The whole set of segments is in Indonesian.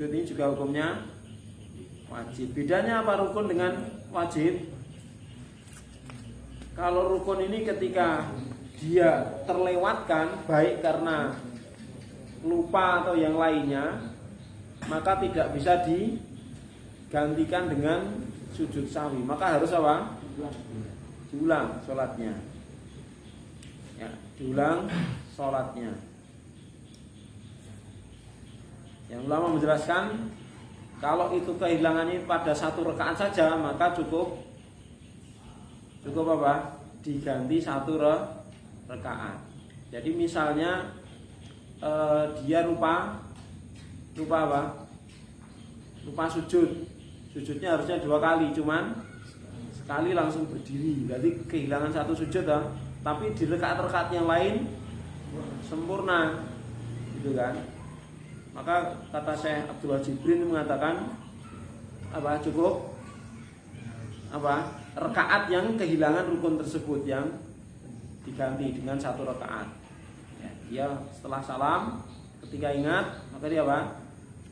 Ini juga hukumnya wajib. Bedanya apa rukun dengan wajib? Kalau rukun ini ketika dia terlewatkan baik karena lupa atau yang lainnya, maka tidak bisa digantikan dengan sujud sahwi. Maka harus apa? Diulang sholatnya. Ya, diulang sholatnya. Yang ulama menjelaskan kalau itu kehilangannya pada satu rakaat saja, maka cukup apa? Diganti satu rakaat. Jadi misalnya dia lupa apa? Lupa sujud. Sujudnya harusnya 2 kali, cuman sekali langsung berdiri. Berarti kehilangan satu sujud tapi di rakaat-rakaat yang lain sempurna. Gitu kan? Maka kata Syekh Abdullah Jibrin mengatakan apa? Cukup apa? Rakaat yang kehilangan rukun tersebut yang diganti dengan satu rakaat. Ya, dia setelah salam ketika ingat maka dia apa?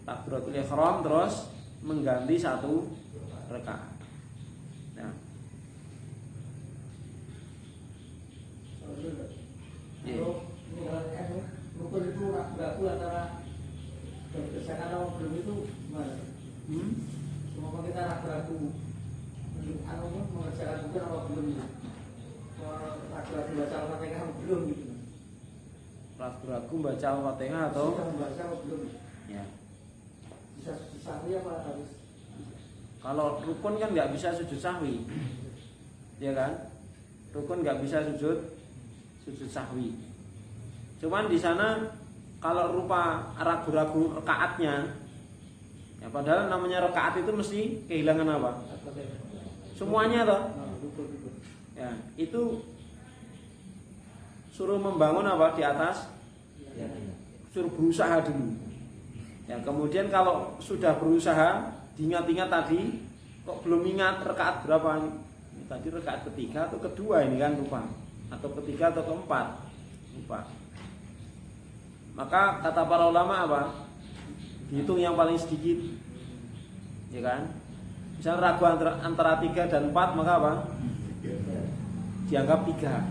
Takbiratul ihram terus mengganti satu rakaat. Nah. Rukun itu ragu antara kesehatan atau belum itu gimana? Semua kita ragu-ragu mengerjakan rukun atau belum itu? Ragu-ragu baca Al-Fatihah atau belum gitu? Ragu-ragu baca Al-Fatihah atau baca atau belum? Ya. Bisa sujud sahwi apa harus? Kalau rukun kan nggak bisa sujud sahwi, ya kan? Rukun nggak bisa sujud sahwi. Cuman di sana kalau rupa ragu-ragu rakaatnya, ya padahal namanya rakaat itu mesti kehilangan apa? Semuanya toh. Ya, itu suruh membangun apa di atas? Suruh berusaha dulu. Ya, kemudian kalau sudah berusaha, diingat-ingat tadi, kok belum ingat rakaat berapa? Tadi rakaat ketiga atau kedua ini kan lupa, atau ketiga atau keempat lupa. Maka kata para ulama apa? Dihitung yang paling sedikit, ya kan? Misalnya ragu antara 3 dan 4, maka apa? Dianggap 3,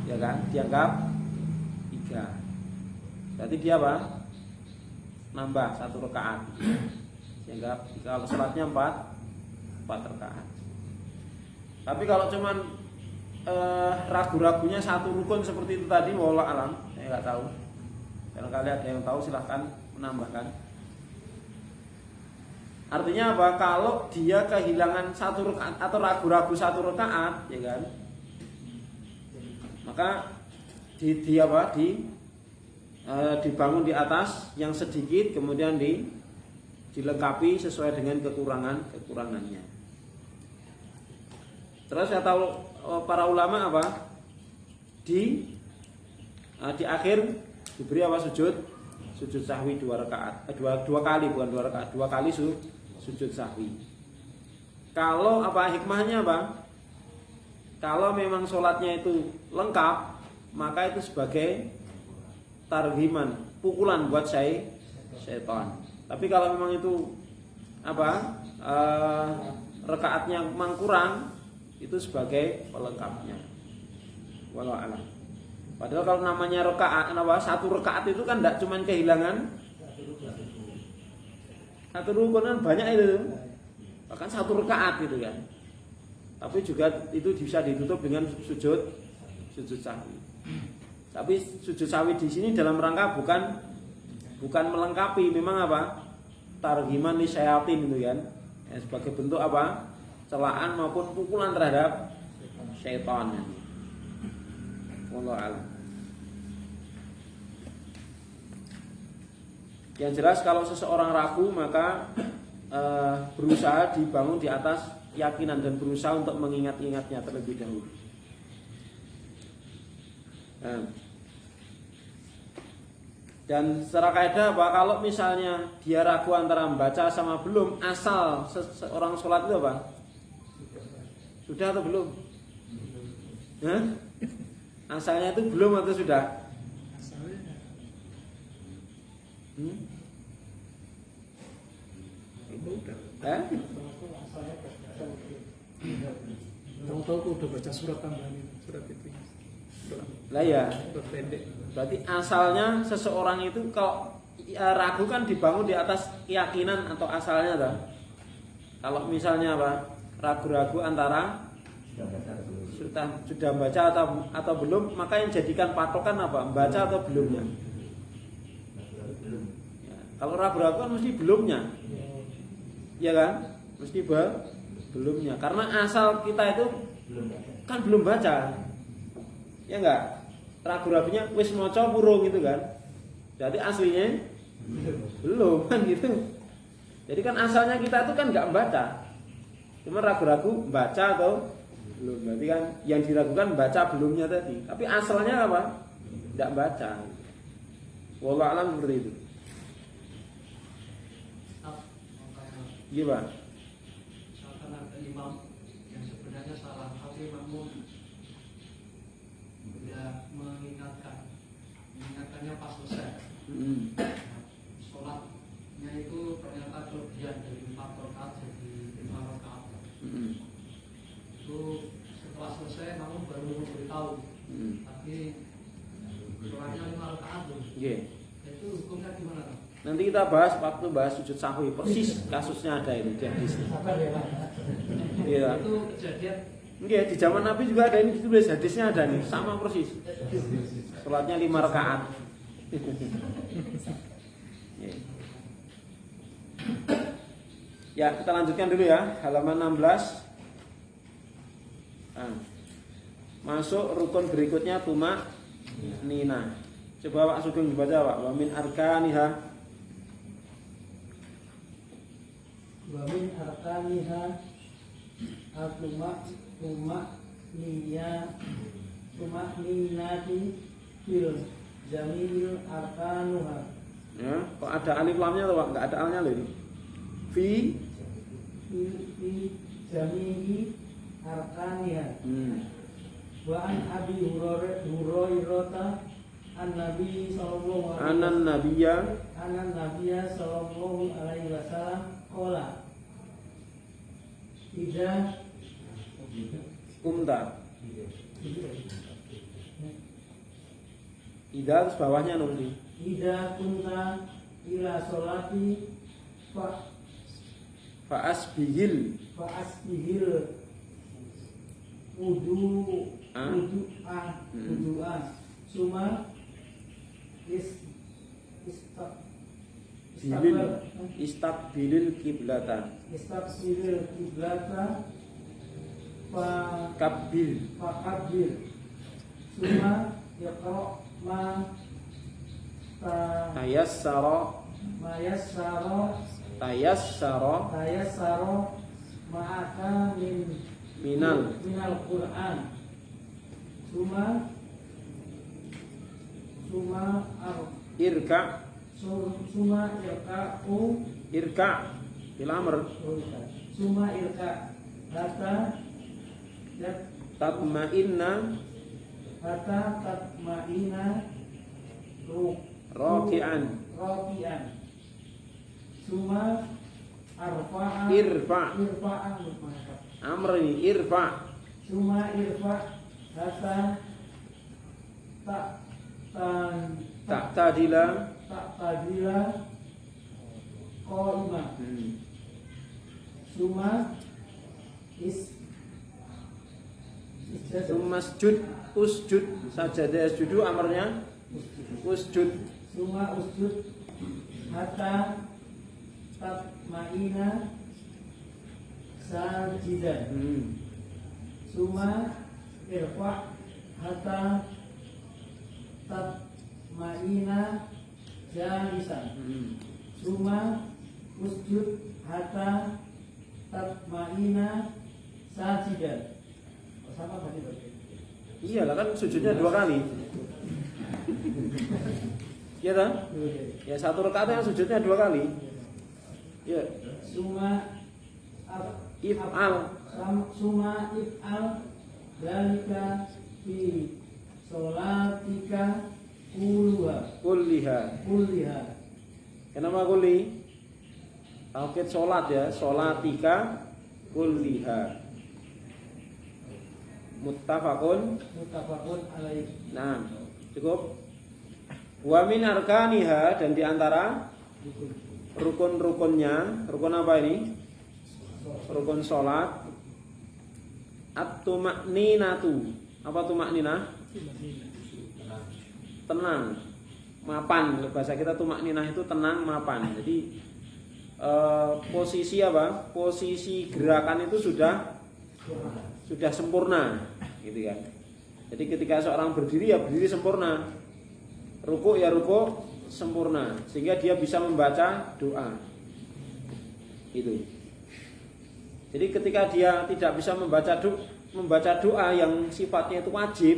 ya kan? Dianggap 3. Berarti dia apa? Nambah satu rakaat. Dianggap kalau sholatnya 4 rakaat. Tapi kalau cuman ragu-ragunya satu rukun seperti itu tadi, wallahu alam, saya nggak tahu. Barangkali ada yang tahu silahkan menambahkan. Artinya apa? Kalau dia kehilangan satu rakaat atau ragu-ragu satu rakaat, ya kan? Maka dibangun di atas yang sedikit, kemudian dilengkapi sesuai dengan kekurangannya. Terus saya tahu para ulama apa? Di akhir diberi apa? Sujud sahwi 2 rakaat. Dua kali, bukan 2 rakaat, 2 kali sujud sahwi. Kalau apa hikmahnya apa? Kalau memang sholatnya itu lengkap, maka itu sebagai targhiman, pukulan buat syaitan. Tapi kalau memang itu apa? Rakaatnya memang kurang, itu sebagai pelengkapnya. Wallahu a'lam. Padahal kalau namanya rakaat, satu rakaat itu kan tidak cuma kehilangan satu rukun, kan banyak itu, bahkan satu rakaat gitu kan. Tapi juga itu bisa ditutup dengan sujud sahwi. Tapi sujud sahwi di sini dalam rangka bukan melengkapi, memang apa? Targhiman li syayatin itu kan. Ya, sebagai bentuk apa? Celaan maupun pukulan terhadap syaitan. Wallahu a'lam. Yang jelas kalau seseorang ragu maka berusaha dibangun di atas keyakinan dan berusaha untuk mengingat-ingatnya terlebih dahulu. Dan secara kaidah apa? Kalau misalnya dia ragu antara membaca sama belum, asal seorang sholat itu apa? Sudah atau belum? Asalnya itu belum atau sudah? udah. Eh? Tahu-tahu aku udah baca surat tambahan ini, surat itu. Lah ya. Surat pendek. Berarti asalnya seseorang itu kalau ragu kan dibangun di atas keyakinan atau asalnya toh. Kalau misalnya apa? Ragu-ragu antara sudah baca atau belum, maka yang jadikan patokan apa? Baca atau belumnya. Ya, kalau ragu-ragu kan mesti belumnya. Ya kan? Mesti belumnya. Karena asal kita itu kan belum baca. Ya enggak? Ragu-ragunya wis maca purung gitu kan. Jadi aslinya belum kan gitu. Jadi kan asalnya kita itu kan enggak membaca. Cuma ragu-ragu baca atau belum. Berarti kan yang diragukan baca belumnya tadi. Tapi asalnya apa? Enggak baca. Wallahu a'lam seperti itu. Gimana? Misalkan ada imam yang sebenarnya salah, tapi makmum ya mengingatkannya pas selesai. Sholatnya itu ternyata kelebihan dari 4 rakaat jadi 5 rakaat. Itu setelah selesai makmum baru memberitahu. Tapi sholatnya 5 rakaat loh. Itu hukumnya gimana? Nanti kita bahas waktu bahas sujud sahwi, persis kasusnya ada ini di hadisnya. Iya. Itu kejadian. Iya, di zaman Nabi juga ada ini ditulis hadisnya ada nih, sama persis. Salatnya 5 rakaat. Ya, kita lanjutkan dulu ya, halaman 16. Nah, masuk rukun berikutnya tuma nina. Coba Pak Sugeng dibaca Pak. Wa min arkaniha. Wa min arkaniha tumak-ninati fil jamil arkanuha. Ya, kok ada alif lamnya atau Pak? Enggak ada alnya loh ini. Fi jamil arkaniha. Wa an Abi Hurairah an-Nabi sallallahu alaihi wasallam qala Ida kumta. Ida terus bawahnya nanti. Ida kunta ila sholati Fa'asbihil wudu'a suma istaqbilil kiblata fakabbir suma yaqra ma tayassara ma'aka minal Qur'an suma irka bil amr suma irka hatta tatma'inna raki'an suma irfa'an amr ini irfa suma irfa hatta ta'tadila qaima suma usjud sajadah sujudu amarnya usjud suma usjud hatta tatma'ina sajidan suma irfa hatta tatma'ina jalisan suma usjud hatta tatma'ina sajidan. Sama tadi berarti. Iyalah kan sujudnya 2 kali. Iya kan? Ya 1 rakaat yang sujudnya 2 kali. Ya. Suma if'al dalika fi sholatika kulliha. Kenapa kulli? taukid sholat ya, sholatika kulliha. Muttafaqun alaih. Nah, cukup. Wa min arkaniha, dan diantara rukun-rukunnya, rukun apa ini? Rukun sholat. At-tuma'ninatu. Apa tuma'ninah? Tenang, mapan. Bahasa kita tuma'ninah itu tenang, mapan. Jadi posisi apa? Posisi gerakan itu sudah sempurna, gitu kan. Jadi ketika seorang berdiri ya berdiri sempurna, ruku ya ruku sempurna, sehingga dia bisa membaca doa. Itu. Jadi ketika dia tidak bisa membaca doa yang sifatnya itu wajib,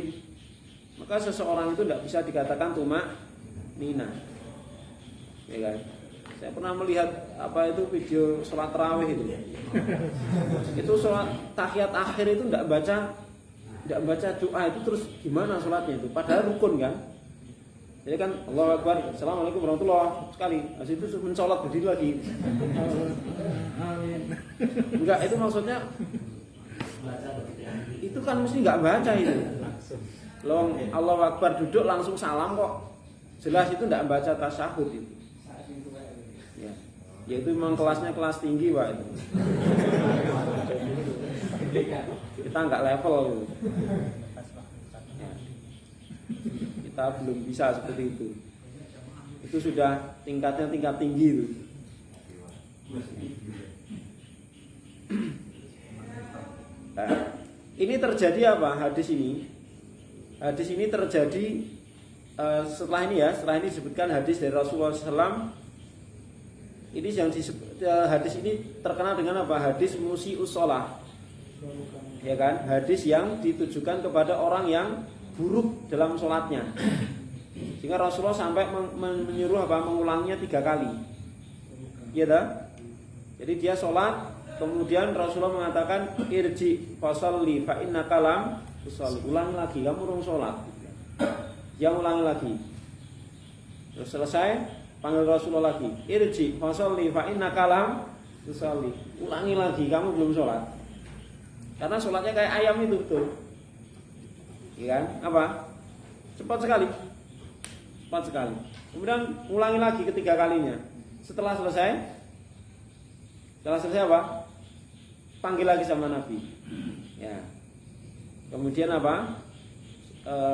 maka seseorang itu tidak bisa dikatakan tuma'ninah. Ya kan? Saya pernah melihat itu video sholat tarawih itu. Itu sholat tahiyat akhir itu tidak baca doa itu, terus gimana sholatnya itu? Padahal rukun kan. Jadi kan Allahu Akbar, Assalamualaikum warahmatullahi sekali. Habis itu mencolot berdiri lagi. Amin. Enggak, itu maksudnya itu kan mesti enggak baca itu. Loh, Allahu Akbar duduk langsung salam kok. Jelas itu enggak baca tasyahud itu. Ya. Yaitu memang kelasnya kelas tinggi, Pak itu. Kita enggak level gitu. Ya. Kita belum bisa seperti itu. Itu sudah tingkatnya tingkat tinggi itu. Nah, ini terjadi apa? Hadis ini terjadi setelah ini disebutkan hadis dari Rasulullah SAW. Ini yang disebut, hadis ini terkenal dengan apa? Hadis musii'us shalah. Ya kan? Hadis yang ditujukan kepada orang yang buruk dalam sholatnya. Sehingga Rasulullah sampai menyuruh mengulangnya 3 kali. Iya dah? Jadi dia sholat, kemudian Rasulullah mengatakan irji fasalli fa innaka lam tusalli. Ulangi lagi, kamu belum sholat. Dia ulangi lagi. Terus selesai, panggil Rasulullah lagi, irji fasalli fa innaka lam tusalli. Ulangi lagi, kamu belum sholat. Karena sholatnya kayak ayam itu betul. Iya kan? Apa? Cepat sekali. Kemudian ulangi lagi ketiga kalinya. Setelah selesai apa? Panggil lagi sama Nabi. Ya. Kemudian apa?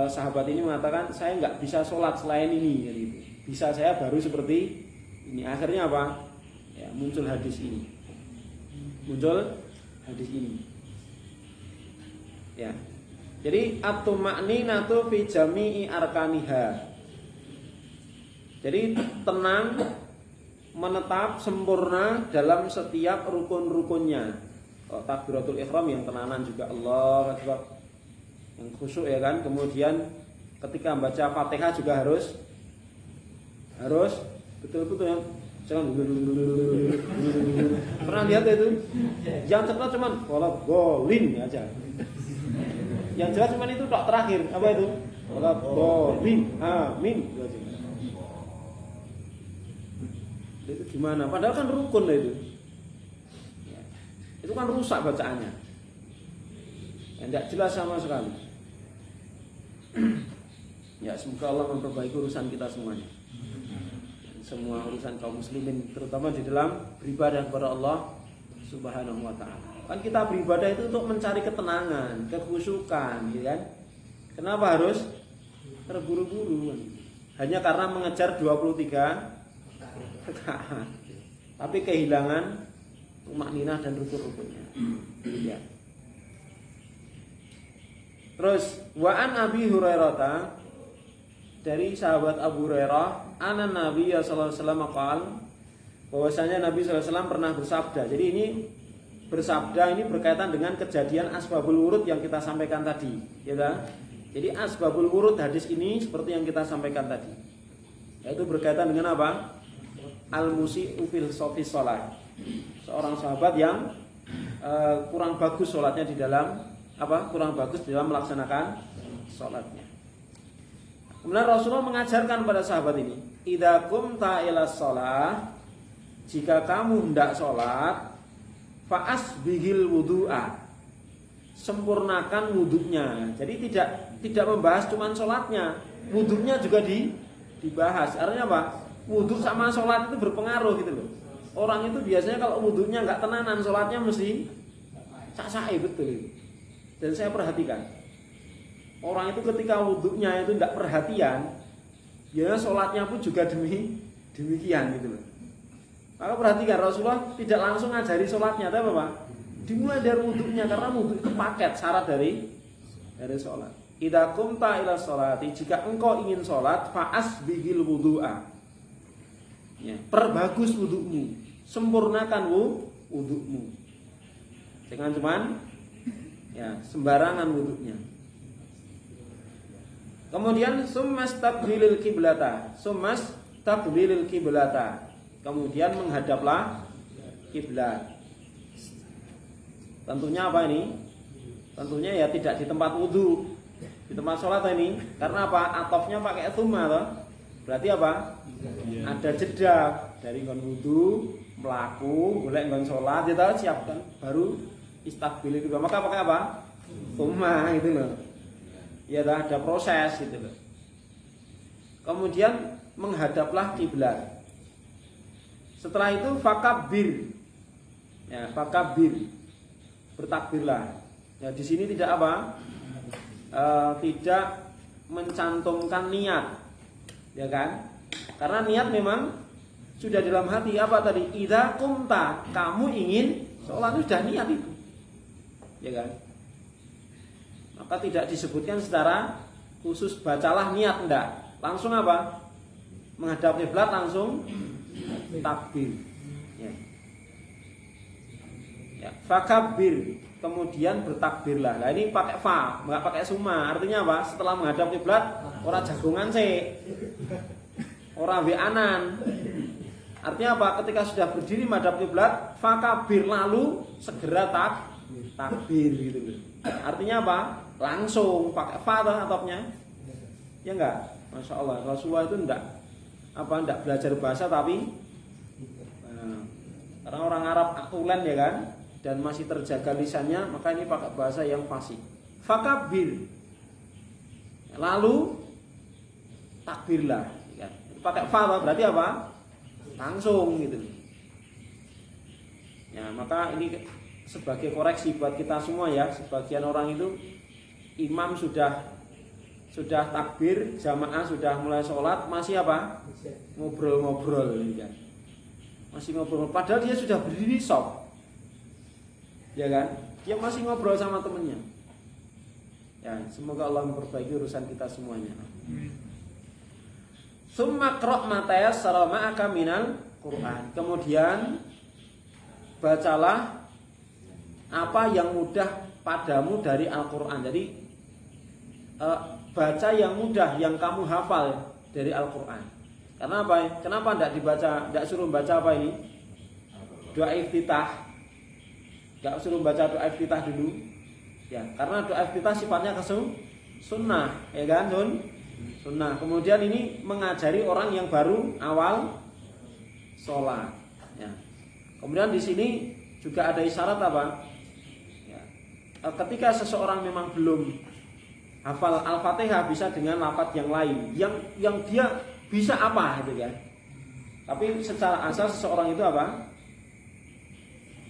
Sahabat ini mengatakan, saya nggak bisa sholat selain ini. Jadi, bisa saya baru seperti ini. Akhirnya apa? Ya, muncul hadis ini. Ya. Jadi at-tuma'ninatu fi jami'i arkaniha. Jadi tenang, menetap sempurna dalam setiap rukun-rukunnya. Takbiratul ihram yang tenanan juga, Allahu Akbar, yang khusyuk ya kan. Kemudian ketika membaca Fatihah juga harus betul-betul ya. Jangan pernah lihat itu? Yang cepat cuman wala golin aja. Yang jelas cuman itu tok terakhir. Apa itu? Wala golin. Amin. Itu gimana? Padahal kan rukun itu. Ya. Itu kan rusak bacaannya. Ya, tidak jelas sama sekali. Ya, semoga Allah memperbaiki urusan kita semuanya. Semua urusan kaum muslimin, terutama di dalam beribadah kepada Allah Subhanahu wa taala. Kan kita beribadah itu untuk mencari ketenangan, kekhusyukan, gitu kan? Kenapa harus terburu-buru? Hanya karena mengejar 23 rakaat. Tapi kehilangan tuma'ninah dan rukun-rukunnya. Ya. Terus wa an Abi Hurairah, dari sahabat Abu Hurairah, anan Nabi sallallahu alaihi wasallam qaal, bahwasanya Nabi sallallahu alaihi wasallam pernah bersabda. Jadi ini bersabda ini berkaitan dengan kejadian asbabul wurud yang kita sampaikan tadi, ya kan? Jadi asbabul wurud hadis ini seperti yang kita sampaikan tadi. Yaitu berkaitan dengan apa? Al-musi'u fil shalah. Seorang sahabat yang kurang bagus sholatnya di dalam kurang bagus di dalam melaksanakan sholatnya. Kemudian Rasulullah mengajarkan pada sahabat ini, idza qumta ila shalah, jika kamu hendak sholat, fa'asbihil wudu'a, sempurnakan wudhunya. Jadi tidak membahas cuman sholatnya, wudhunya juga dibahas. Artinya apa? Wudhu sama sholat itu berpengaruh gitu loh. Orang itu biasanya kalau wudhunya nggak tenanan, sholatnya mesti sak-sae betul. Dan saya perhatikan, orang itu ketika wudhunya itu tidak perhatian, biasanya sholatnya pun juga demikian gitu loh. Maka perhatikan, Rasulullah tidak langsung ngajari sholatnya, tapi apa? Dimulai dari wudhunya, karena wudhu itu paket syarat dari sholat. Idza qumta ila sholati, jika engkau ingin sholat, fa'asbihil wudu'a, ya, perbagus wudhumu, sempurnakan wudhumu. Jangan cuman ya sembarangan wudhunya. Kemudian summastaqbilil kiblata, summastaqbilil kiblata, kemudian menghadaplah kiblat. Tentunya apa ini? Tentunya ya tidak di tempat wudhu, di tempat sholat ini. Karena apa? Atofnya pakai tsumma toh. Berarti apa? Ada jeda dari nggon wudhu, melaku, golek nggon sholat, kita siapkan, baru istaqbil itu. Maka pakai apa? Tsumma itu loh. Ya ada proses gitu loh. Kemudian menghadaplah kiblat. Setelah itu fakabbir. Ya, fakabbir. Bertakbirlah. Ya di sini tidak apa? Tidak mencantumkan niat. Ya kan? Karena niat memang sudah dalam hati. Apa tadi? Idza qumta, kamu ingin sholat, itu sudah niat itu. Ya kan? Maka tidak disebutkan secara khusus bacalah niat, enggak. Langsung apa? Menghadap kiblat langsung takbir. Ya. Ya, fakabbir, kemudian bertakbirlah. Nah ini pakai fa, enggak pakai summa. Artinya apa? Setelah menghadap kiblat, ora jagongan sih. Ora weanan. Artinya apa? Ketika sudah berdiri menghadap kiblat, fakabbir, lalu segera takbir gitu loh. Artinya apa? Langsung pakai fa atopnya. Ya enggak? Masya Allah, Rasulullah itu enggak belajar bahasa tapi karena orang Arab akulen ya kan, dan masih terjaga lisannya, maka ini pakai bahasa yang fasih. Fakabbir, lalu takbirlah ya. Pakai fa berarti apa? Langsung gitu. Ya, maka ini sebagai koreksi buat kita semua ya. Sebagian orang itu imam sudah takbir, jamaah sudah mulai sholat, masih apa? Ngobrol-ngobrol ya. Masih ngobrol, padahal dia sudah berdiri shop. Ya kan? Dia masih ngobrol sama temennya. Ya, semoga Allah memperbaiki urusan kita semuanya. Summa qra' ma tayassara ma'aka minal Qur'an. Kemudian bacalah apa yang mudah padamu dari Al-Qur'an. Jadi baca yang mudah yang kamu hafal dari Al-Qur'an. Karena apa? Kenapa tidak suruh baca apa ini? Doa iftitah. Enggak suruh baca doa iftitah dulu. Ya, karena doa iftitah sifatnya sunnah, ya kan, sunnah. Kemudian ini mengajari orang yang baru awal sholat. Ya. Kemudian di sini juga ada isyarat apa? Ya. Ketika seseorang memang belum hafal Al-Fatihah, bisa dengan lafaz yang lain, yang dia bisa apa gitu kan. Tapi secara asal seseorang itu apa?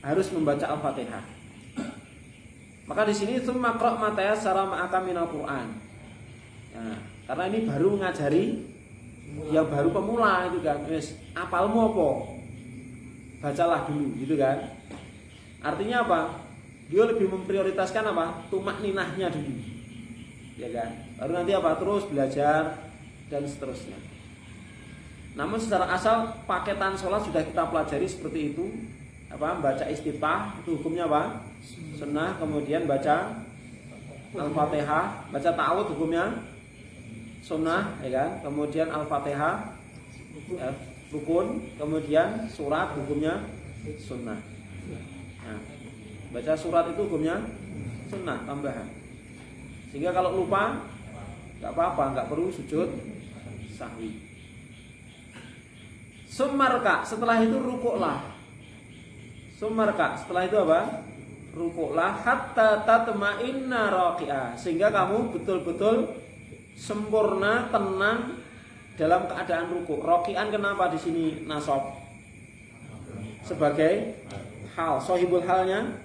Harus membaca Al-Fatihah. Maka di sini tsumma qra' ma tayassara ma'aka minal Qur'an. Ya, karena ini baru ngajari yang baru pemula itu kan. Wis, apalmu apa? Bacalah dulu gitu kan. Artinya apa? Dia lebih memprioritaskan apa? Tumakninahnya dulu. Ya kan? Baru nanti apa? Terus belajar dan seterusnya. Namun secara asal paketan sholat sudah kita pelajari seperti itu. Apa? Baca istiftah itu hukumnya apa? Sunnah. Kemudian baca Al-Fatihah, baca ta'awudz hukumnya sunnah, ya kan? Kemudian Al-Fatihah ya, rukun, kemudian surat hukumnya sunnah. Nah, baca surat itu hukumnya sunnah tambahan. Sehingga kalau lupa nggak apa-apa, nggak perlu sujud sahwi. Sumarka, setelah itu rukuklah. Sumarka, setelah itu apa? Rukuklah hatta tatma'inna raqi'ah, sehingga kamu betul-betul sempurna tenang dalam keadaan rukuk. Raqi'an kenapa di sini nasab? Sebagai hal, sahibul halnya.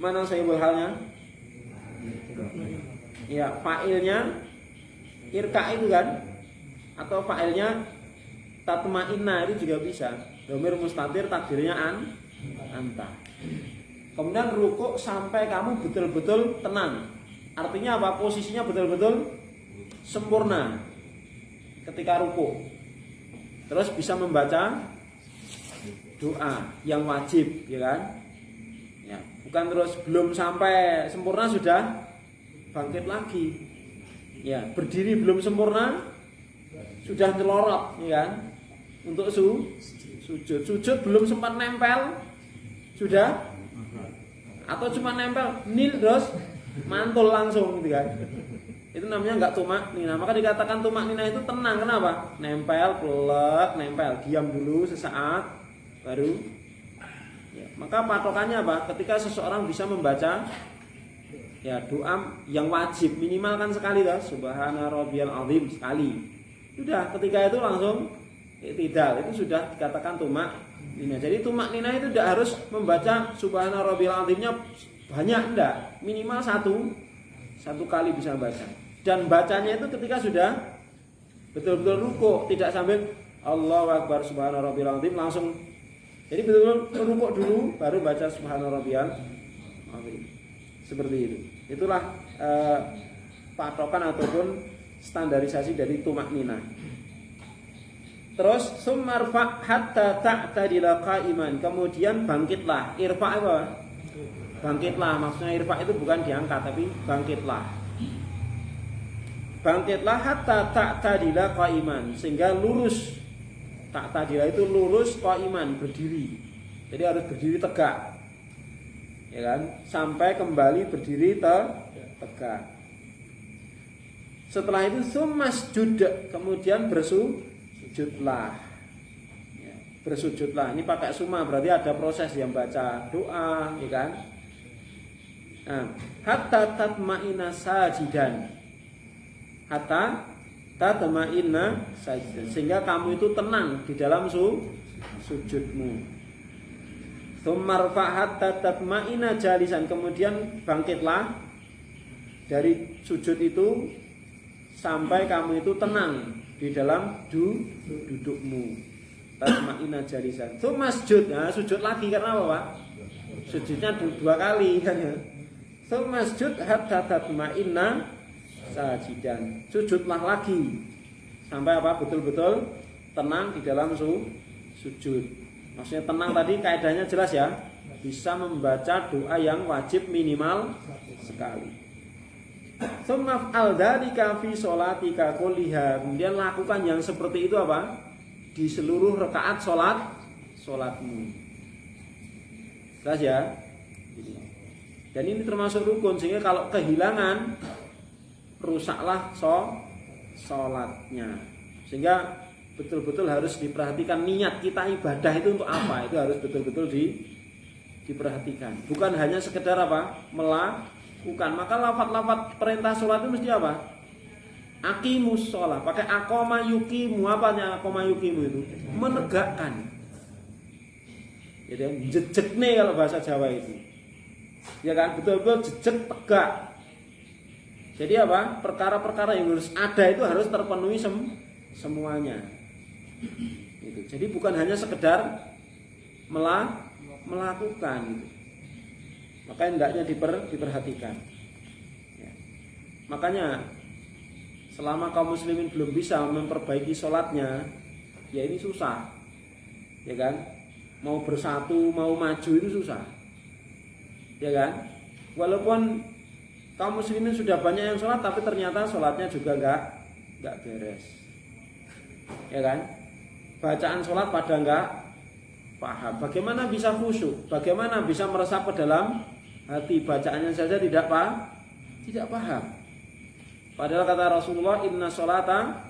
Mana sahibul halnya? Ya, fa'ilnya irka itu kan? Atau fa'ilnya tatma'inna itu juga bisa. Dhamir mustatir takdirnya anta. Kemudian rukuk sampai kamu betul-betul tenang. Artinya apa? Posisinya betul-betul sempurna ketika rukuk. Terus bisa membaca doa yang wajib, ya kan? Ya, bukan terus belum sampai sempurna sudah bangkit lagi. Ya, berdiri belum sempurna sudah nyelorot, ya kan? Untuk sujud. Sujud belum sempat nempel sudah, atau cuma nempel nil terus mantul langsung gitu kan. Itu namanya enggak tumak nina. Maka dikatakan tumak nina itu tenang. Kenapa? Nempel, pelek, nempel, diam dulu sesaat baru. Ya, maka patokannya apa? Ketika seseorang bisa membaca ya doa yang wajib minimal kan sekali dah, subhana rabbiyal azim sekali. Sudah, ketika itu langsung iktidal, itu sudah dikatakan tumak nina. Jadi tumak nina itu tidak harus membaca subhana rabbiyal azimnya banyak, enggak, minimal satu kali bisa baca. Dan bacanya itu ketika sudah betul-betul rukuk, tidak sambil Allahu akbar subhana rabbiyal azim langsung. Jadi betul-betul rukuk dulu baru baca subhana rabbiyal azim. Seperti itu. Itulah patokan ataupun standarisasi dari tumak nina. Terus sumarfa hatta ta'tadila qa'iman, kemudian bangkitlah. Irfa apa? Bangkitlah, maksudnya irfa itu bukan diangkat tapi bangkitlah. Bangkitlah hatta ta'tadila qa'iman, sehingga lurus. Ta'tadila itu lurus, qa'iman berdiri. Jadi harus berdiri tegak. Ya kan? Sampai kembali berdiri tegak. Setelah itu sumasjud, kemudian bersujudlah. Ya, bersujudlah. Ini pakai summa berarti ada proses yang baca doa, ya kan? Nah, hatta tatma'inna sajidan. Hatta tatma'inna sajidan, sehingga kamu itu tenang di dalam sujudmu. Tsummarfa hatta tatma'inna jalisan, kemudian bangkitlah dari sujud itu sampai kamu itu tenang di dalam dudukmu. Tatma'inna jalisan. Masjud, nah, sujud lagi karena apa, Pak? Sujudnya dua kali kan ya. Masjud hatta tatma'inna sajidan. Sujudlah lagi sampai apa? Betul-betul tenang di dalam sujud. Maksudnya tenang tadi kaidahnya jelas ya. Bisa membaca doa yang wajib minimal sekali. Tsumma al-dzalika fi sholatika kulliha. Kemudian lakukan yang seperti itu apa? Di seluruh rakaat salatmu. Jelas ya? Dan ini termasuk rukun, sehingga kalau kehilangan rusaklah salatnya. Sehingga betul-betul harus diperhatikan niat kita ibadah itu untuk apa? Itu harus betul-betul diperhatikan. Bukan hanya sekedar apa? Melakukan. Maka lafaz-lafaz perintah sholat itu mesti apa? Aqimus sholat. Pakai aqoma yuqimu. Apanya aqoma yuqimu itu? Menegakkan. Jadi jejek nih kalau bahasa Jawa itu. Ya kan? Betul-betul jejek tegak. Jadi apa? Perkara-perkara yang harus ada itu harus terpenuhi semuanya. Gitu. Jadi bukan hanya sekedar melakukan. Maka hendaknya diperhatikan. Ya. Makanya selama kaum muslimin belum bisa memperbaiki sholatnya, ya ini susah, ya kan? Mau bersatu, mau maju itu susah, ya kan? Walaupun kaum muslimin sudah banyak yang sholat, tapi ternyata sholatnya juga nggak beres, ya kan? Bacaan sholat pada nggak paham. Bagaimana bisa khusyuk? Bagaimana bisa meresap ke dalam hati? Bacaannya saja tidak paham. Padahal kata Rasulullah, inna sholata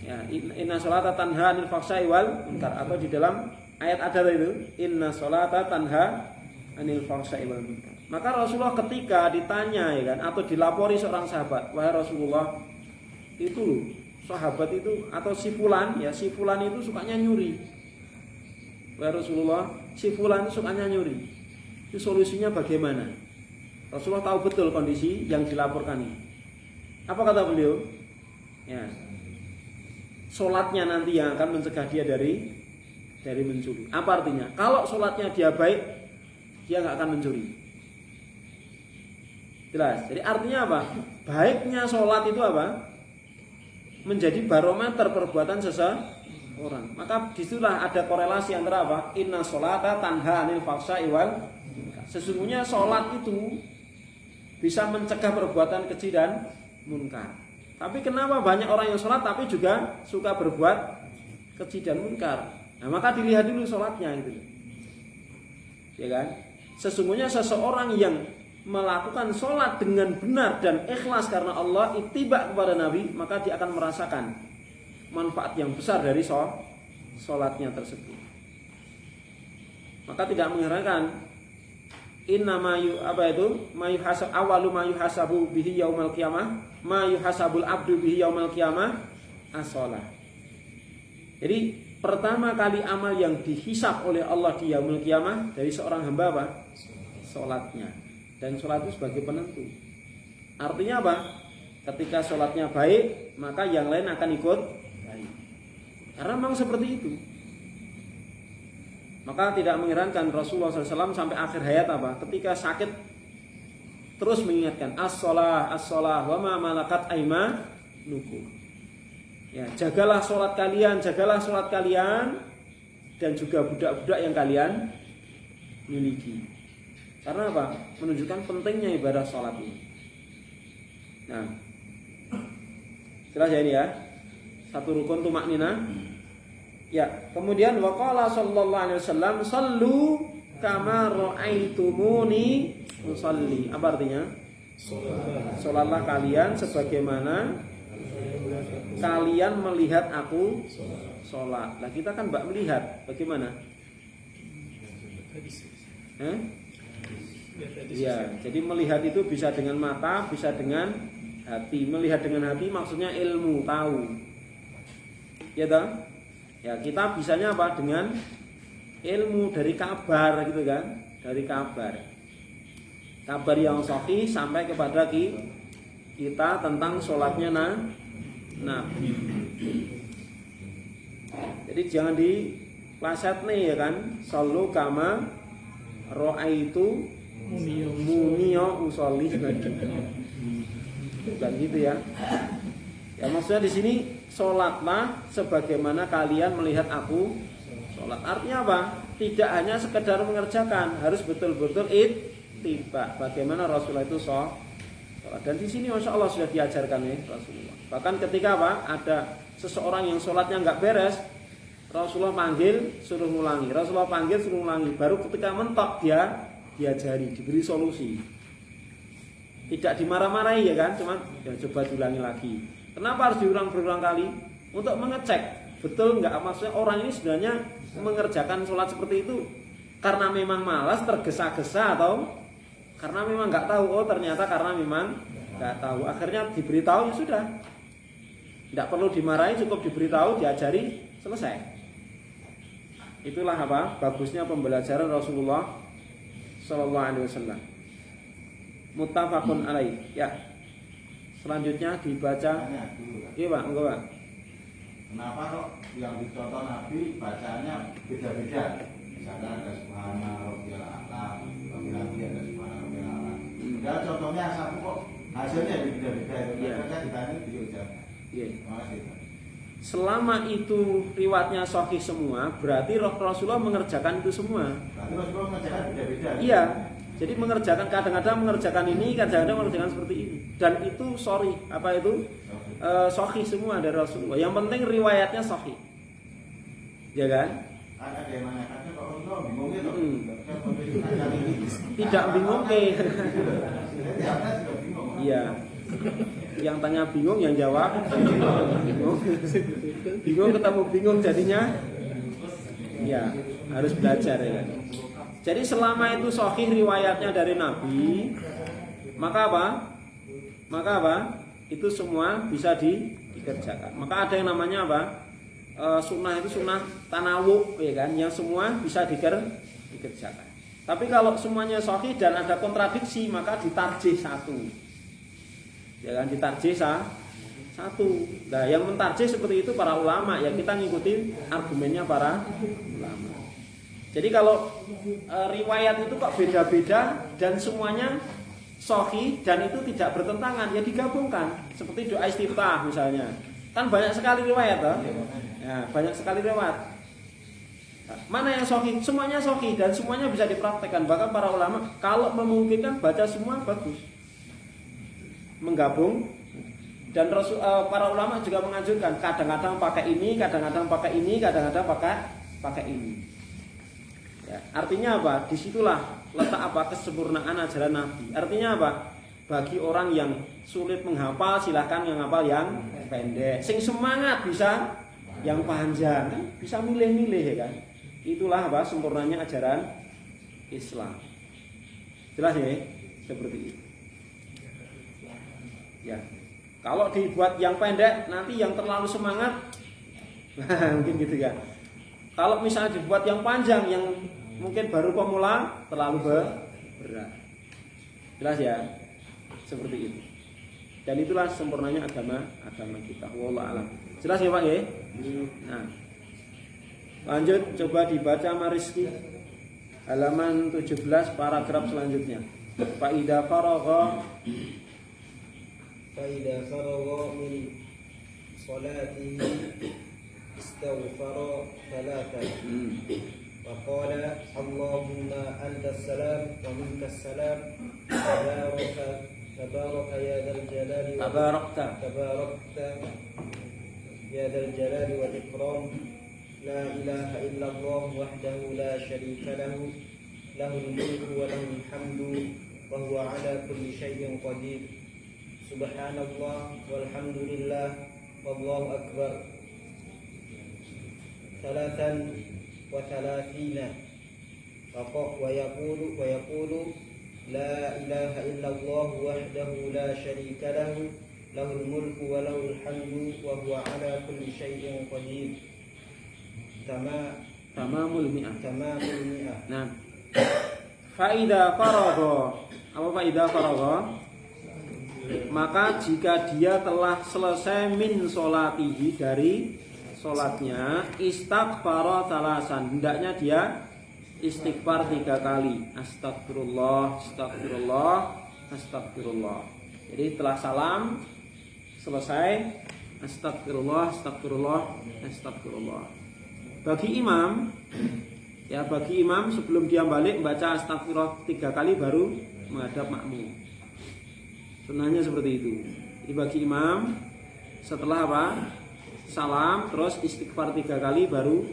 Ya, inna sholata tanha 'anil fahsya'i wal munkar, atau di dalam ayat ada itu, inna sholata tanha 'anil fahsya'i wal munkar. Maka Rasulullah ketika ditanya ya kan, atau dilapori seorang sahabat, wahai Rasulullah, itu loh, sahabat itu atau si fulan itu sukanya nyuri. Wahai Rasulullah, si fulan itu sukanya nyuri. Itu solusinya bagaimana? Rasulullah tahu betul kondisi yang dilaporkan ini. Apa kata beliau? Ya, sholatnya nanti yang akan mencegah dia dari mencuri. Apa artinya? Kalau sholatnya dia baik, dia nggak akan mencuri. Jelas. Jadi artinya apa? Baiknya sholat itu apa? Menjadi barometer perbuatan seseorang. Maka disitulah ada korelasi antara apa? Inna sholata tanha 'anil fahsya'i wal munkar. Sesungguhnya sholat itu bisa mencegah perbuatan keji dan munkar. Tapi kenapa banyak orang yang sholat tapi juga suka berbuat keji dan munkar? Nah, maka dilihat dulu sholatnya gitu. Ya kan? Sesungguhnya seseorang yang melakukan sholat dengan benar dan ikhlas karena Allah, ittiba kepada Nabi, maka dia akan merasakan manfaat yang besar dari sholatnya tersebut. Maka tidak mengherankan, inna mayu apa itu mayu hasab awalu mayu hasabu bihi yaumal qiyamah mayu hasabul abdu bihi yaumal qiyamah as-shalah. Jadi pertama kali amal yang dihisab oleh Allah di yaumul qiyamah dari seorang hamba apa? Sholatnya. Dan sholat itu sebagai penentu. Artinya apa? Ketika sholatnya baik, maka yang lain akan ikut baik. Karena memang seperti itu. Maka tidak mengherankan Rasulullah SAW sampai akhir hayat apa? Ketika sakit terus mengingatkan as-shalah as-shalah wa ma malakat aymanukum. Ya, jagalah sholat kalian dan juga budak-budak yang kalian miliki. Karena apa? Menunjukkan pentingnya ibadah sholat ini. Nah, jelas ya ini ya. Satu rukun tumakninah. Ya, kemudian waqala sallallahu alaihi wasallam, "Shallu kama ra'aitumuni usolli." Apa artinya? Sholatlah kalian sebagaimana kalian melihat aku sholat. Nah, kita kan mbak melihat, bagaimana? Ya, jadi melihat itu bisa dengan mata, bisa dengan hati. Melihat dengan hati maksudnya ilmu, tahu. Ya toh? Ya, kita bisanya apa? Dengan ilmu dari kabar gitu kan? Dari kabar. Kabar yang sahih sampai kepada kita tentang sholatnya Nabi. Jadi jangan dipleset nih ya kan? Sallu kama ra'aitu Munio usolli bukan gitu ya. Ya maksudnya di sini sholatlah sebagaimana kalian melihat aku sholat. Artinya apa? Tidak hanya sekedar mengerjakan, harus betul-betul ittiba. Bagaimana Rasulullah itu sholat. Dan di sini masya Allah sudah diajarkan ya Rasulullah. Bahkan ketika apa? Ada seseorang yang sholatnya nggak beres, Rasulullah panggil suruh ulangi. Rasulullah panggil suruh ulangi. Baru ketika mentok dia diajari, diberi solusi. Tidak dimarah-marahi ya kan, cuman ya coba diulangi lagi. Kenapa harus diulang berulang kali? Untuk mengecek betul nggak, maksudnya orang ini sebenarnya mengerjakan sholat seperti itu karena memang malas, tergesa-gesa, atau karena memang nggak tahu. Oh ternyata karena memang nggak tahu. Akhirnya diberitahu ya sudah, tidak perlu dimarahi, cukup diberitahu, diajari, selesai. Itulah apa? Bagusnya pembelajaran Rasulullah Sallallahu Alaihi Wasallam. Muttafaqun alaih. Ya. Selanjutnya dibaca. Iya Pak, enggak Pak. Kenapa kok yang dicontoh Nabi bacanya beda-beda? Misalnya ada subhana rabbiyal a'la, Nabi ada subhana rabbiyal a'la. Dan contohnya satu kok hasilnya beda-beda. Kita ditanya diucapkan. Iya. Makasih. Selama itu riwayatnya sahih semua, berarti Rasulullah mengerjakan itu semua. Berarti Rasulullah mengerjakan beda-beda. Iya. Jadi mengerjakan, kadang-kadang mengerjakan ini, kadang-kadang mengerjakan seperti ini. Dan itu sahih semua dari Rasulullah. Yang penting riwayatnya sahih. Ya kan? Ada yang menanyakannya kok Rasulullah bingung gitu. Tidak bingung. Iya. Yang tanya bingung, yang jawab bingung. Bingung ketemu bingung jadinya. Ya, harus belajar ya kan. Jadi selama itu sahih riwayatnya dari Nabi, maka apa? Itu semua bisa dikerjakan. Maka ada yang namanya apa? Sunnah itu sunnah tanawwu ya kan, yang semua bisa dikerjakan. Tapi kalau semuanya sahih dan ada kontradiksi, maka ditarjih satu. Ya kan, ditarjih satu. Nah, yang mentarjih seperti itu para ulama, ya kita ngikutin argumennya para ulama. Jadi kalau riwayat itu kok beda-beda dan semuanya sahih dan itu tidak bertentangan, ya digabungkan. Seperti doa istiftah misalnya, kan banyak sekali riwayat toh? Ya, banyak sekali riwayat. Nah, mana yang sahih? Semuanya sahih dan semuanya bisa dipraktekkan. Bahkan para ulama kalau memungkinkan baca semua bagus, menggabung. Dan para ulama juga menganjurkan kadang-kadang pakai ini, kadang-kadang pakai ini, kadang-kadang pakai ini. Ya, artinya apa? Disitulah letak apa kesempurnaan ajaran Nabi. Artinya apa? Bagi orang yang sulit menghafal, silahkan yang hafal yang pendek. Sing semangat bisa yang panjang, kan? Bisa milih-milih ya kan? Itulah apa? Sempurnanya ajaran Islam. Jelas ya? Seperti itu. Ya. Kalau dibuat yang pendek, nanti yang terlalu semangat, mungkin gitu ya. Kalau misalnya dibuat yang panjang, yang mungkin baru pemula, terlalu berat. Jelas ya? Seperti itu. Dan itulah sempurnanya agama kita. Wallahu a'lam. Jelas ya Pak ya? Nah, lanjut coba dibaca sama Rizky. Halaman 17 paragraf selanjutnya. Fa idza faragha فإذا فرغ من صلاته استغفر ثلاثا وقال اللهم أنت السلام ومنك السلام تبارك يا ذا الجلال تباركت يا ذا الجلال والإكرام لا إله إلا الله وحده لا شريك له له الملك وله الحمد وهو على كل شيء قدير Subhanallah walhamdulillah wallahu akbar 33 wa yaqulu la ilaha illallah wahdahu la syarika lahu lahul mulku wa lahul hamdu wa huwa ala kulli syai'in qadir. Tamamul mi'ah. Nah, fa idza faragha. Apa fa idza faragha? Maka jika dia telah selesai min sholatihi dari sholatnya, istighfar salasan, hendaknya dia istighfar 3 kali. Astagfirullah, astagfirullah, astagfirullah. Jadi setelah salam selesai, astagfirullah, astagfirullah, astagfirullah. Bagi imam sebelum dia balik membaca astagfirullah 3 kali baru menghadap makmum. Sunnahnya seperti itu. Jadi bagi imam setelah apa? Salam terus istighfar 3 kali baru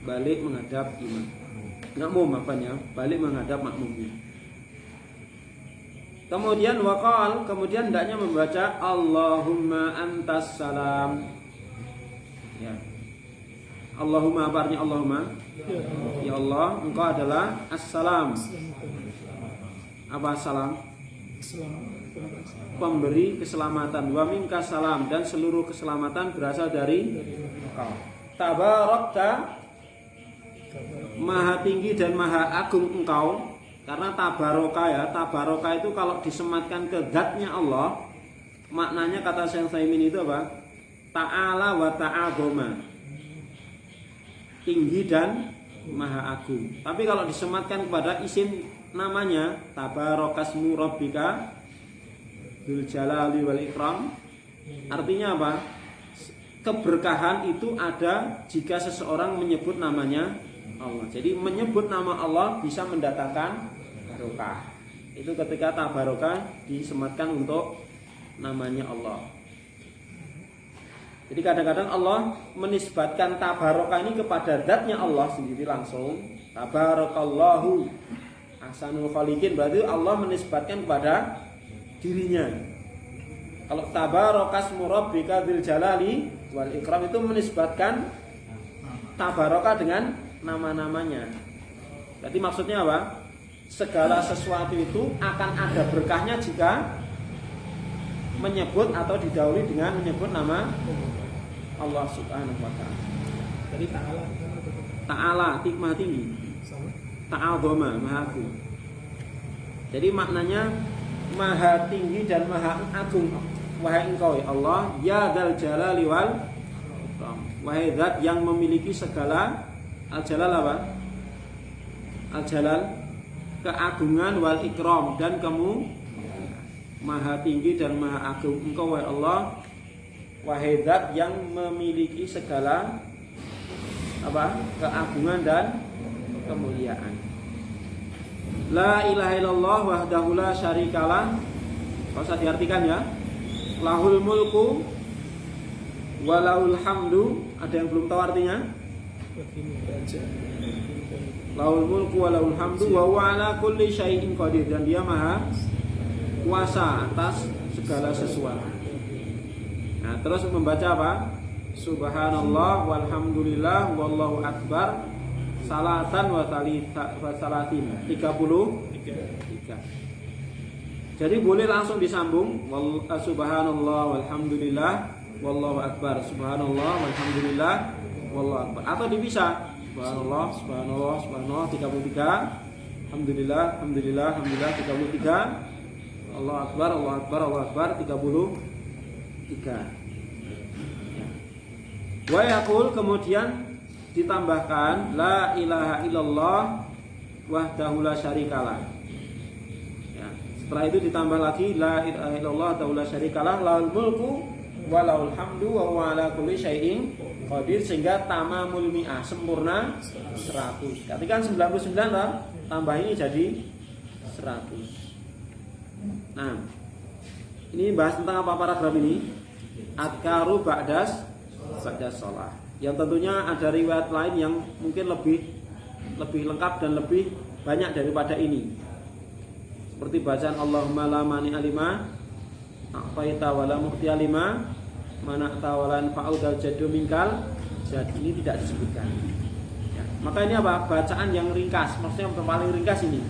balik menghadap imam. Makmum apanya? Balik menghadap makmumnya. Kemudian kemudian hendaknya membaca Allahumma antas salam. Ya. Allahumma apa artinya Allahumma? Ya Allah, engkau adalah as-salam. Apa salam? Pemberi keselamatan. Wa minka salam, dan seluruh keselamatan berasal dari engkau. Tabarakta, maha tinggi dan maha agung engkau. Karena tabaroka itu kalau disematkan ke zatnya Allah, maknanya kata Syekh Utsaimin itu apa? Ta'ala wa ta'azoma, tinggi dan maha agung. Tapi kalau disematkan kepada isim namanya, tabarakasmu rabbika dzul jalali wal ikram, artinya apa? Keberkahan itu ada jika seseorang menyebut namanya Allah. Jadi menyebut nama Allah bisa mendatangkan barokah. Itu ketika tabarokah disematkan untuk namanya Allah. Jadi kadang-kadang Allah menisbatkan tabarokah ini kepada zatnya Allah sendiri langsung. Tabarakallahu ahsanul khaliqin, berarti Allah menisbatkan kepada dirinya. Kalau tabarakasmu rabbika dzil jalali wal ikram itu menisbatkan tabaraka dengan nama-namanya. Berarti maksudnya apa? Segala sesuatu itu akan ada berkahnya jika menyebut atau didahului dengan menyebut nama Allah Subhanahu wa taala. Jadi ta'ala Ta'ala, maha tinggi. sama. Ta'adzama, maha agung. Jadi maknanya maha tinggi dan maha agung. Wahai engkau ya Allah, ya dzal jalali wal ikram. Wahai zat yang memiliki segala al-jalal apa? Al-jalal, keagungan wal ikram, dan kamu maha tinggi dan maha agung. Engkau wahai Allah, wahai zat yang memiliki segala apa? Keagungan dan kemuliaan. La ilaha illallah wahdahu la syarikalah. Kalau usah diartikan ya. Lahul mulku walahul hamdu. Ada yang belum tahu artinya? Lahul mulku walahul hamdu wa huwa ala kulli syai'in qadir, dan dia maha kuasa atas segala sesuatu. Nah, terus membaca apa? Subhanallah walhamdulillah wallahu akbar salatan wa salatin 33. Jadi boleh langsung disambung subhanallah walhamdulillah wallahu akbar, subhanallah walhamdulillah wallahu akbar, atau dipisah subhanallah subhanallah subhanallah 33, alhamdulillah alhamdulillah alhamdulillah 33, Allah akbar Allah akbar Allah akbar 33. Wa yaqul, kemudian ditambahkan la ilaha illallah wahdahu la syarikalah. Setelah itu ditambah lagi la ilaha illallah wahdahu la syarikalah lahul mulku wa lahul hamdu wa huwa ala kulli syai'in qadir, sehingga tamamul mi'ah, sempurna 100. Katakan 99 lah, tambah ini jadi 100. Nah, ini bahas tentang apa paragraf ini? Adkaru ba'das shalah. Yang tentunya ada riwayat lain yang mungkin lebih lengkap dan lebih banyak daripada ini. Seperti bacaan Allahumma la mani alima a'taita wa la mu'tiya lima mana'ta wa la yanfa'u dzal jaddu minkal. Jadi ini tidak disebutkan. Ya. Maka ini apa? Bacaan yang ringkas. Maksudnya yang paling ringkas ini.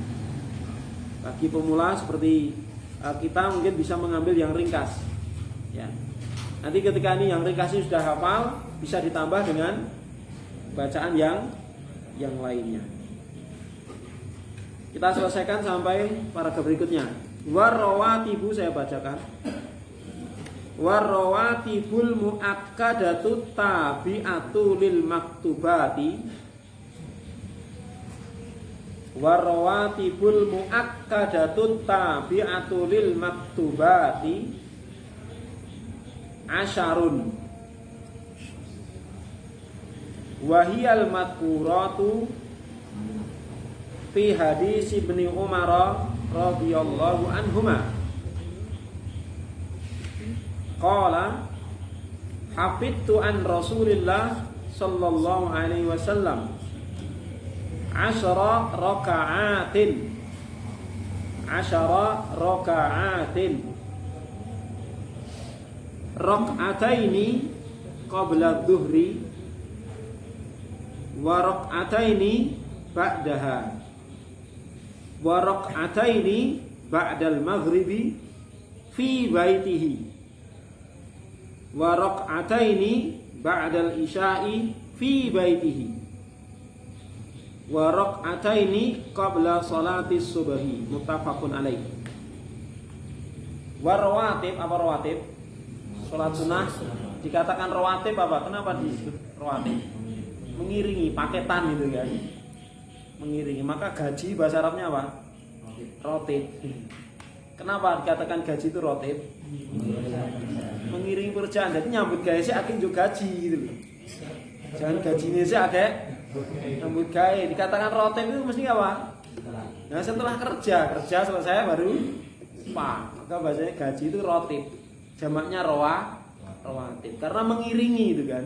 Bagi pemula seperti kita mungkin bisa mengambil yang ringkas. Ya. Nanti ketika ini yang ringkas ini sudah hafal, bisa ditambah dengan bacaan yang lainnya. Kita selesaikan sampai paragraf berikutnya. Warrawatibu, saya bacakan. Warrawatibul muakkadatu tabi'atu lil maktubati. Warrawatibul muakkadatu tabi'atu lil maktubati asyarun. Wahiyal madkuratu fi hadis Ibnu Umar radhiyallahu anhuma qala hafidtu an Rasulillah sallallahu alaihi wasallam 10 raka'atin rak'ataini qabla dhuhri wa rak'ataini ba'daha wa rak'ataini ba'dal maghribi fi baitihi wa rak'ataini ba'dal isya'i fi baitihi wa rak'ataini qabla salati subhi muttafaqun alaih. Wa rawatib, apa rawatib? Salat sunnah dikatakan rawatib apa? Kenapa disebut rawatib? Mengiringi, paketan gitu kan. Mengiringi, maka gaji bahasa Arabnya apa? Rotib. Kenapa dikatakan gaji itu rotib? Mengiringi pekerjaan. Jadi nyambut gawe sih akhirnya juga gaji gitu. Jangan gajinya sih agak nyambut gawe. Dikatakan rotib itu mesti apa? Nah, setelah kerja selesai baru maka bahasanya gaji itu rotib. Jamaknya rawatib. Karena mengiringi itu kan.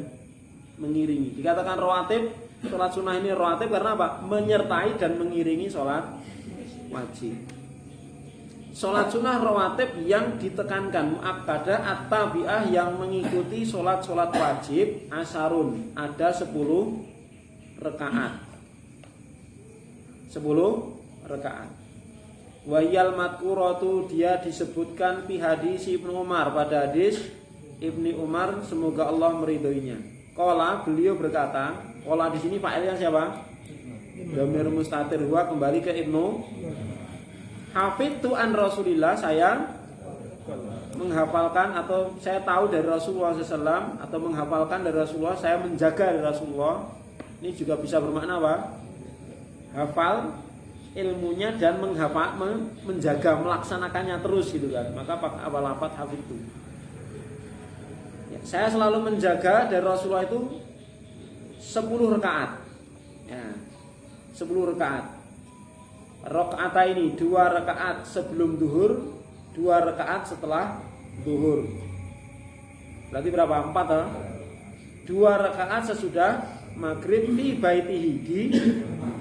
Mengiringi. Dikatakan rawatib, sholat sunnah ini rawatib karena apa? Menyertai dan mengiringi sholat wajib. sholat sunnah rawatib yang ditekankan, muakkadah at-tabi'ah yang mengikuti sholat-sholat wajib, asarun, ada 10 rakaat. 10 rakaat. Wayal madkuratu, dia disebutkan fi hadis Ibnu Umar, pada hadis Ibnu Umar, semoga Allah meridhoinya. Qala, beliau berkata, qala di sini fa'ilnya siapa? Dhamir mustatir, huwa kembali ke Ibnu. Hafidtu an Rasulillah, saya menghafalkan atau saya tahu dari Rasulullah SAW, atau menghafalkan dari Rasulullah, saya menjaga dari Rasulullah. Ini juga bisa bermakna apa? Hafal ilmunya dan menghafal, menjaga, melaksanakannya terus gitu kan. Maka pakai lafaz hafidtu. Ya, saya selalu menjaga dari Rasulullah itu 10 rakaat. Ya, 10 rakaat. Rakaat ini 2 rakaat sebelum duhur, 2 rakaat setelah duhur. Berarti berapa? 4 ya? 2 rakaat sesudah maghrib fi baitihi,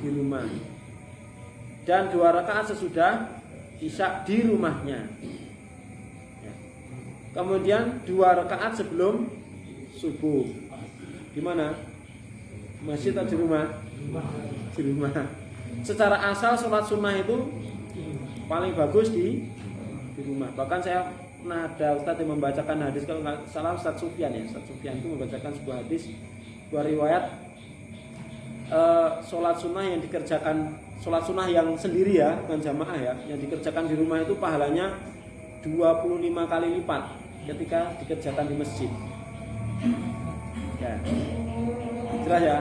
di rumah. Dan 2 rakaat sesudah isya di rumahnya. Kemudian 2 rakaat sebelum subuh. Di mana? Masjid atau di rumah? Di rumah. Secara asal sholat sunnah itu paling bagus di rumah. Bahkan saya pernah ada ustadz yang membacakan hadis, kalau nggak salah Ustadz Sufyan ya. Ustadz Sufyan itu membacakan sebuah hadis, sebuah riwayat sholat sunnah yang dikerjakan, sholat sunnah yang sendiri ya, bukan jamaah ya, yang dikerjakan di rumah itu pahalanya 25 kali lipat ketika dikerjakan di masjid. Ya, jelas ya.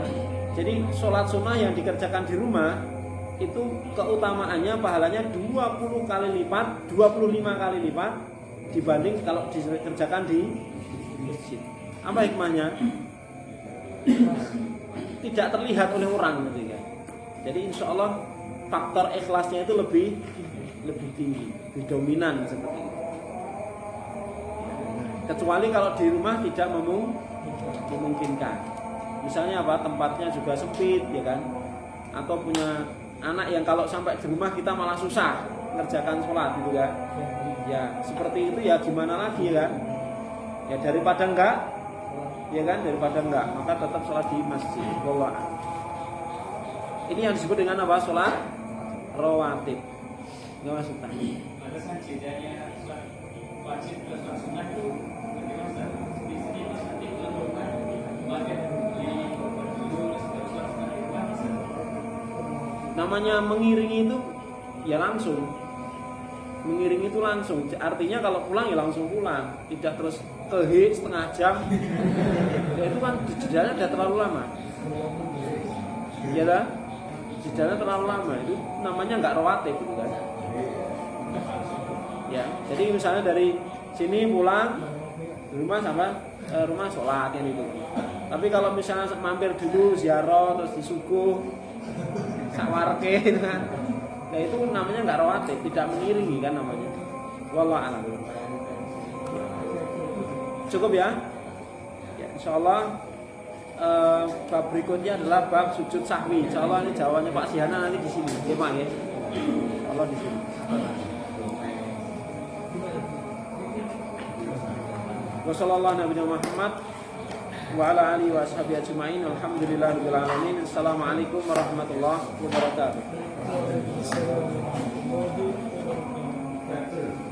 Jadi sholat sunnah yang dikerjakan di rumah itu keutamaannya pahalanya 20 kali lipat, 25 kali lipat dibanding kalau dikerjakan di masjid. Apa hikmahnya? Tidak terlihat oleh orang gitu ya. Jadi insya Allah faktor ikhlasnya itu lebih tinggi, lebih dominan seperti itu. Kecuali kalau di rumah tidak memungkinkan. Misalnya apa? Tempatnya juga sempit ya kan? Atau punya anak yang kalau sampai di rumah kita malah susah mengerjakan sholat gitu kan? Ya seperti itu ya, gimana lagi ya kan? Ya daripada enggak, ya kan, daripada enggak, maka tetap sholat di masjid. Wallah. Ini yang disebut dengan apa? Sholat rawatib. Enggak masuk tadi. Ada bedanya sholat wajib dan sholat sunnah itu bagaimana? Di sini nanti melakukan bagian dari dulu sholat sunnah itu bisa. Namanya mengiringi itu ya langsung. Mengiringi itu langsung. Artinya kalau pulang ya langsung pulang, tidak terus kehik setengah jam. Ya itu kan jedanya udah terlalu lama. Iya kan? Jedanya terlalu lama. Itu namanya nggak rawatib itu kan. Ya, jadi misalnya dari sini pulang di rumah sampai rumah sholat yang itu. Tapi kalau misalnya mampir dulu ziarah terus disuguh sawarke gitu kan. Nah itu namanya nggak rawatib, tidak mengiringi kan namanya. Wallahu a'lam. Cukup ya? Ya insyaallah bab berikutnya adalah bab sujud sahwi. Insyaallah ini jawabannya Pak Sihana nanti di sini. Ya Pak ya. Insyaallah di sini. Wassallallahu nabiyana Muhammad wa ala alihi wa ashabihi ajma'in. Alhamdulillahirabbil alamin. Assalamualaikum warahmatullahi wabarakatuh.